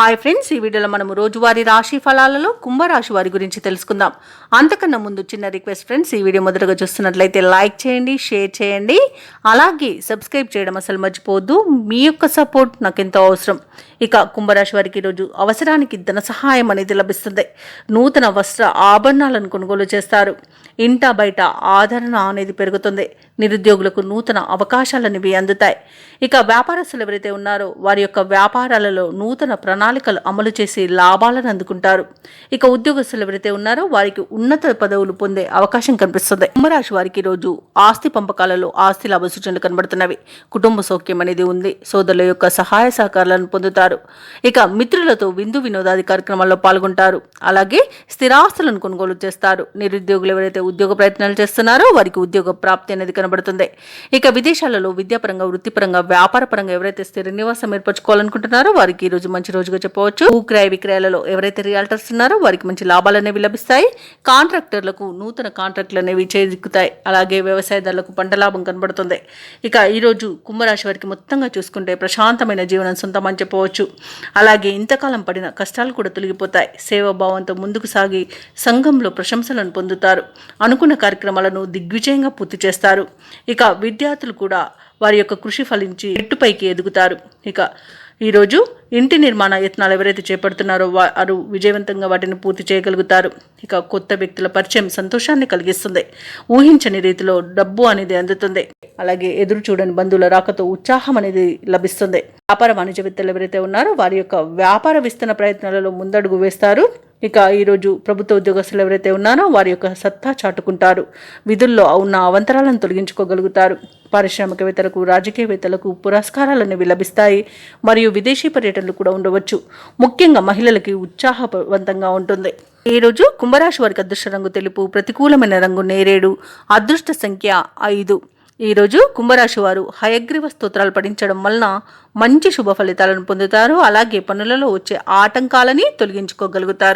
Hi friends, ఈ వీడియోలో మనము రోజువారీ రాశి ఫలాలలో కుంభరాశి వారి గురించి తెలుసుకుందాం. అంతకన్నా ముందు చిన్న రిక్వెస్ట్ ఫ్రెండ్స్, ఈ వీడియో మొదటగా చూస్తున్నట్లయితే లైక్ చేయండి, షేర్ చేయండి, అలాగే సబ్స్క్రైబ్ చేయడం అసలు మర్చిపోవద్దు. మీ యొక్క సపోర్ట్ నాకు ఎంతో అవసరం. ఇక కుంభరాశి వారికి ఈరోజు అవసరానికి ధన సహాయం అనేది లభిస్తుంది. నూతన వస్త్ర ఆభరణాలను కొనుగోలు చేస్తారు. ఇంట బయట ఆదరణ అనేది పెరుగుతుంది. నిరుద్యోగులకు నూతన అవకాశాలనేవి అందుతాయి. ఇక వ్యాపారస్తులు ఎవరైతే ఉన్నారో వారి యొక్క వ్యాపారాలలో నూతన ప్రణాళికలు అమలు చేసి లాభాలను అందుకుంటారు. ఇక ఉద్యోగస్తులు ఎవరైతే ఉన్నారో వారికి ఉన్నత పదవులు పొందే అవకాశం కనిపిస్తుంది. కుంభరాశి వారికి రోజు ఆస్తి పంపకాలలో ఆస్తి లాభ సూచనలు కనబడుతున్నవి. కుటుంబ సౌఖ్యం అనేది ఉంది. సోదరుల యొక్క సహాయ సహకారాలను పొందుతారు. ఇక మిత్రులతో విందు వినోదాది కార్యక్రమాల్లో పాల్గొంటారు. అలాగే స్థిరాస్తులను కొనుగోలు చేస్తారు. నిరుద్యోగులు ఎవరైతే ఉద్యోగ ప్రయత్నాలు చేస్తున్నారో వారికి ఉద్యోగ ప్రాప్తి అనేది కనబడుతుంది. ఇక విదేశాలలో విద్యాపరంగా, వృత్తిపరంగా, వ్యాపారపరంగా ఎవరైతే స్థిర నివాసం ఏర్పరచుకోవాలనుకుంటున్నారో వారికి ఈ రోజు మంచి రోజుగా చెప్పవచ్చు. భూక్రయ విక్రయాలలో ఎవరైతే రియాల్టర్స్ ఉన్నారో వారికి మంచి లాభాలు అనేవి లభిస్తాయి. కాంట్రాక్టర్లకు నూతన కాంట్రాక్టులు అనేవి చేజిక్కుతాయి. అలాగే వ్యవసాయదారులకు పంట లాభం కనబడుతుంది. ఇక ఈ రోజు కుంభరాశి వారికి మొత్తంగా చూసుకుంటే ప్రశాంతమైన జీవనం సొంతమని చెప్పవచ్చు. అలాగే ఇంతకాలం పడిన కష్టాలు కూడా తొలగిపోతాయి. సేవాభావంతో ముందుకు సాగి సంఘంలో ప్రశంసలను పొందుతారు. అనుకున్న కార్యక్రమాలను దిగ్విజయంగా పూర్తి చేస్తారు. ఇక విద్యార్థులు కూడా వారి యొక్క కృషి ఫలించి ఎట్టుపైకి ఎదుగుతారు. ఇక ఈరోజు ఇంటి నిర్మాణ యత్నాలు ఎవరైతే చేపడుతున్నారో వారు విజయవంతంగా వాటిని పూర్తి చేయగలుగుతారు. ఇక కొత్త వ్యక్తుల పరిచయం సంతోషాన్ని కలిగిస్తుంది. ఊహించని రీతిలో డబ్బు అనేది అందుతుంది. అలాగే ఎదురు చూడని బంధువుల రాకతో ఉత్సాహం అనేది లభిస్తుంది. వ్యాపార వాణిజ్యవేత్తలు ఎవరైతే ఉన్నారో వారి యొక్క వ్యాపార విస్తరణ ప్రయత్నాలలో ముందడుగు వేస్తారు. ఇక ఈరోజు ప్రభుత్వ ఉద్యోగస్తులు ఎవరైతే ఉన్నారో వారి యొక్క సత్తా చాటుకుంటారు. విధుల్లో ఉన్న అవంతరాలను తొలగించుకోగలుగుతారు. పారిశ్రామికవేత్తలకు, రాజకీయవేత్తలకు పురస్కారాలు అనేవి లభిస్తాయి. మరియు విదేశీ పర్యటనలు కూడా ఉండవచ్చు. ముఖ్యంగా మహిళలకి ఉత్సాహవంతంగా ఉంటుంది. ఈ రోజు కుంభరాశి వారికి అదృష్ట రంగు తెలుపు, ప్రతికూలమైన రంగు నేరేడు, అదృష్ట సంఖ్య 5. ఈరోజు కుంభరాశి వారు హయగ్రీవ స్తోత్రాలు పఠించడం వలన మంచి శుభ ఫలితాలను పొందుతారు. అలాగే పనులలో వచ్చే ఆటంకాలని తొలగించుకోగలుగుతారు.